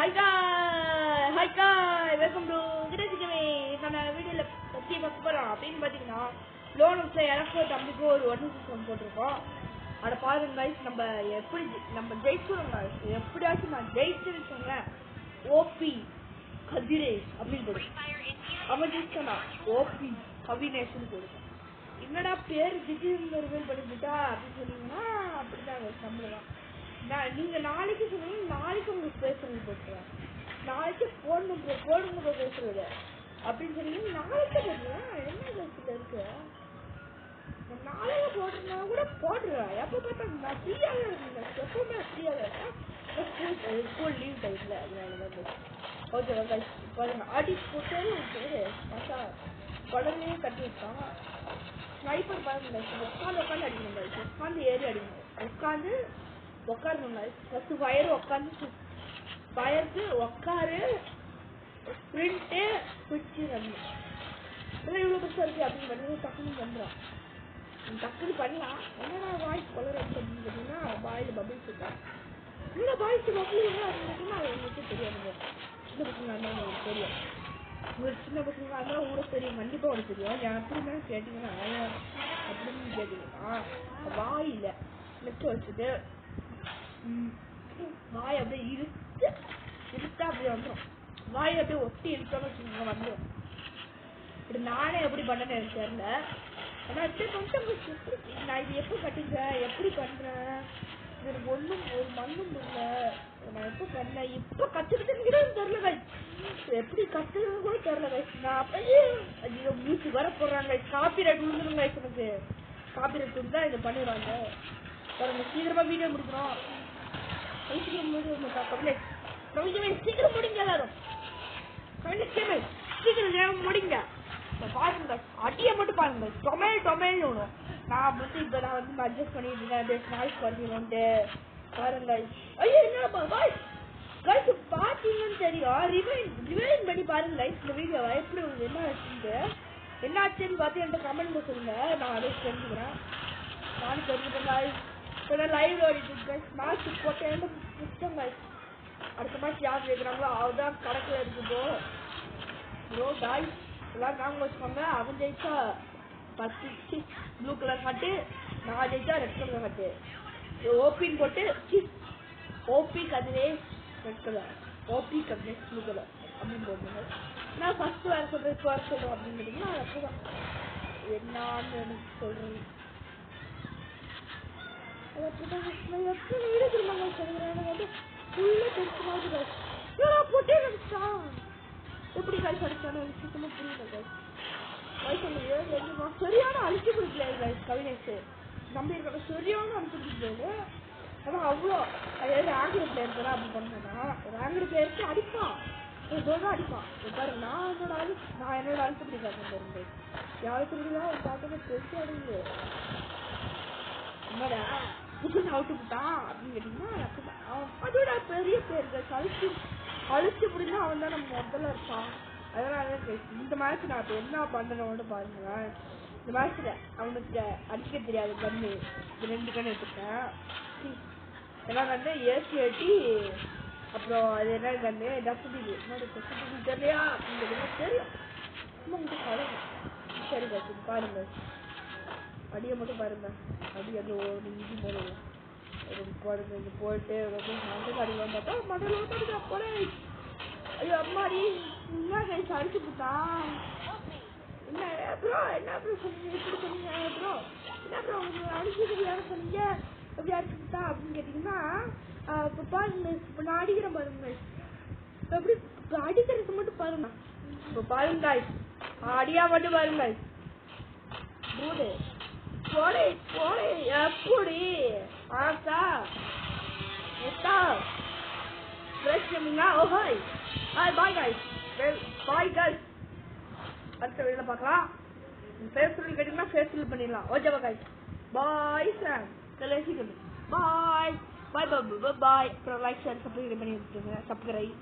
Hi guys, welcome to Gidajikame. நம்ம வீடியோல பத்தி பார்க்க போறோம். அப்படின்னு பாத்தீங்கன்னா லோனுக்கு எனக்கு தம்பிக்கு ஒரு ஒன்னு சிஸ்டம் போட்டுருக்கோம். அத பாருங்க गाइस, நம்ம ஜெயிச்சோம் गाइस. எப்படியாச்சும் நான் ஜெயிச்சேன்னு சொன்னேன். ஓபி கதிரேஷ் அப்படின்னு போடு. அவன் ஜெயிச்சானா ஓபி கவினேஷன் போடுங்க. என்னடா பேர் திடீர்னு ரிவீல் பண்ணிட்டா அப்படின்னு சொன்னீங்கன்னா அப்படிதான் நம்மளதான். நீங்க நாளைக்கு சொன்னீங்க, நாளைக்கு உங்களுக்கு பேசுறது போட்டுருவேன். நாளைக்கு போடுங்க பேசுறது அப்படின்னு சொன்னீங்க, நாளைக்கு போடுறேன். என்ன பேசுல இருக்கு நாளைக்கு போடுறா கூட போடுறேன். எப்ப பார்த்தா நான் ஃப்ரீயாக இருக்கேன், எப்பவுமே ஃப்ரீயாக இருக்கேன். ஸ்கூல் லீவ் டைம்ல அதனாலதான். ஓகே பாருங்க, ஆடி போட்டாலும் பேரு பார்த்தா குடலையே கட்டி விட்டான். ஸ்னைப்பர் பாருங்க, உட்காந்து அடிக்கணும், உட்காந்து ஏறி அடிக்கணும், உட்காந்து உட்காரணும். ஃபர்ஸ்ட் வயர் உட்காந்து வயருக்கு உட்காரு, ஸ்பிரிண்ட்டு குச்சி வரணும். இதெல்லாம் இவ்வளோ பெருசாக இருக்கு அப்படின்னு பண்ணி டக்குன்னு பண்ணுறான். டக்குன்னு பண்ணலாம். என்னடா வாய்ஸ் கொலர் அப்படின்னு பார்த்தீங்கன்னா வாயில் பபிள்ஸ் இருக்கா. என்னடா வாய்ஸ் பபிள் என்ன அப்படின்னு பார்த்தீங்கன்னா அது உங்களுக்கு தெரியாது. சின்ன பசங்க இருந்தாலும் உங்களுக்கு தெரியும். உங்களுக்கு சின்ன பசங்க இருந்தாலும் உங்களுக்கு தெரியும், கண்டிப்பாக உங்களுக்கு தெரியும். நான் எப்படின்னா கேட்டிங்கன்னா அப்படின்னு கேட்டீங்கன்னா வாயில் நெச்சு வச்சுட்டு வாய் அப்படியே இழுத்தா அப்படியே வந்துடும். வாய் அப்படியே ஒட்டி இழுத்தோன்னு வச்சுக்கோங்க வந்துடும். இப்படி நானே எப்படி பண்ணேன்னு எனக்கு தெரியல. ஆனால் எப்படி பண்ணிட்டு நான் இது எப்போ கட்டிக்கிறேன், எப்படி பண்ணுறேன், எனக்கு ஒன்றும் ஒரு மண்ணும் இல்லை. நான் எப்போ பண்ணேன், இப்போ கற்றுக்கிட்டு தெரியல. எப்படி கற்றுக்கிறது கூட தெரியல. நான் அப்பயே ஐயோ மியூசிக் வர போடுறாங்க, காப்பி ரைட் விழுந்துருங்க. எனக்கு காப்பி ரைட் விழுந்தா இதை பண்ணிடுவாங்க. சீக்கிரமா வீடியோ முடிக்கிறோம். சீக்கிரம் முடிங்க எல்லாரும், சீக்கிரம் முடிங்க. பாருங்க அடியை மட்டும் பாருங்க, டொமேல் ஒன்றும். நான் வந்து இப்போ நான் வந்து அட்ஜஸ்ட் பண்ணிட்டு இருக்கேன், நாய்ஸ் பண்ணிடுவோன்ட்டு பாருங்க. ஐயோ என்னப்பா கைஸ் பார்த்தீங்கன்னு தெரியும், ரிவைன் பண்ணி பாருங்க கைஸ் இந்த வீடியோவை. எப்படி உங்களுக்கு என்ன ஆச்சுன்னு பார்த்து என்கிட்ட கமெண்ட்ல சொல்லுங்க, நான் அதை தெரிஞ்சுக்கிறேன். நானும் தெரிஞ்சுக்கிறேன் கைஸ். லைவ் ஓடிட்டு மேட்ச் போட்டேன் சிஸ்டம் கைஸ். அடுத்த மேட்ச் யார் ஜெயிக்கிறாங்களோ அவதான் கணக்கில் இருக்குது ப்ரோ கைஸ். எல்லாரும் நாங்கள் வச்சுக்கோங்க. அவன் ஜெயிச்சா ஃபர்ஸ்ட் ப்ளூ கலர் ஹாட்டு, நான் ஜெயிச்சா ரெட் கலர் ஹாட்டு. ஓபின்னு போட்டு OP Kathiresh red colour, OP Kathiresh blue colour அப்படின்னு போட்டுங்க. நான் ஃபர்ஸ்ட் வேறு சொல்கிறேன், இப்போ வேறு சொல்கிறேன் அப்படின்னு கேட்டிங்கன்னா அதுதான் என்னான்னு எனக்கு சொல்கிறேன். எப்படி காய்ச்சி அடிச்சானு எனக்கு சுத்தமா புரியல. சரியான அழிச்சு கொடுக்கல கவினேஷ் நம்பி இருக்க, சரியான அழிச்சு கொடுக்கல. ஆனா அவ்வளோ ரேங்கர் பிளேயர் தான் அப்படி பண்ணா. ரேங்கர் பிளேயருக்கு அடிப்பான், தான் அடிப்பான் பாருங்க. நான் என்னோட அழுத்த பிடிக்காது பாருங்க. யாருக்கு பிடிக்கலாம் ஒரு பாட்டுக்கு பெருசு அடிங்க. என்னடா புதுசு அவுட்டு விட்டான் அப்படின்னு கேட்டீங்கன்னா அதோட பெரிய பேர்கள் அழிச்சு முடிஞ்சா அவன் தான் நம்ம முதல்ல இருப்பான். அதனால இந்த மேட்ச் நான் இப்போ என்ன பண்ணணும்னு பாருங்களேன். இந்த மேட்ச்ல அவனுக்கு அடிக்க தெரியாது கண்ணு, இது 2 கண்ணு எடுத்துட்டேன். எல்லாம் கண்ணு ஏசி அப்புறம் அது என்ன கண்ணு டஸ்டி தெரியலையா அப்படின்னு தெரியும். சரி கட்சி பாருங்க, அடியை மட்டும் பாருங்க. அடி அது ஒரு இஞ்சி போடுங்க பாருங்க. இங்கே போயிட்டு அடிக்கலாம் பார்த்தா மண்டல ஓட்டா போலே. ஐயோ அம்மாடி என்ன கைஸ் அடிச்சு போட்டான். என்ன ப்ரோ சொன்னீங்க, எப்படி சொன்னீங்க ப்ரோ, என்ன ப்ரோ உங்களுக்கு அடிச்சது யாரும் சொன்னீங்க, எப்படி அடிச்சு போட்டா அப்படின்னு கேட்டிங்கன்னா இப்போ பாருங்க. இப்போ நான் அடிக்கிறேன் பாருங்க, எப்படி அடிக்கிறது மட்டும் பாருங்க. இப்போ பாருங்க அடியா மட்டும் பாருங்க. போடு போடே எப்படி ஆசா எட்டா ஃப்ரெஷ் பண்ணீங்களா? Oh hi bye guys, bye guys. அடுத்த வீடியோவில் பார்க்கலாம். ஃபேஸ்புக்கில் கேட்டிங்கன்னா ஃபேஸ்புக்கில் பண்ணிடலாம். ஓகேவா கைஸ், பாய் சார் கலேசி பாய் பாய் பாய் பாய். அப்புறம் லைக் ஷேர் சப்ஸ்கிரைப் பண்ணி வச்சுருங்க. சப்ஸ்கிரைப்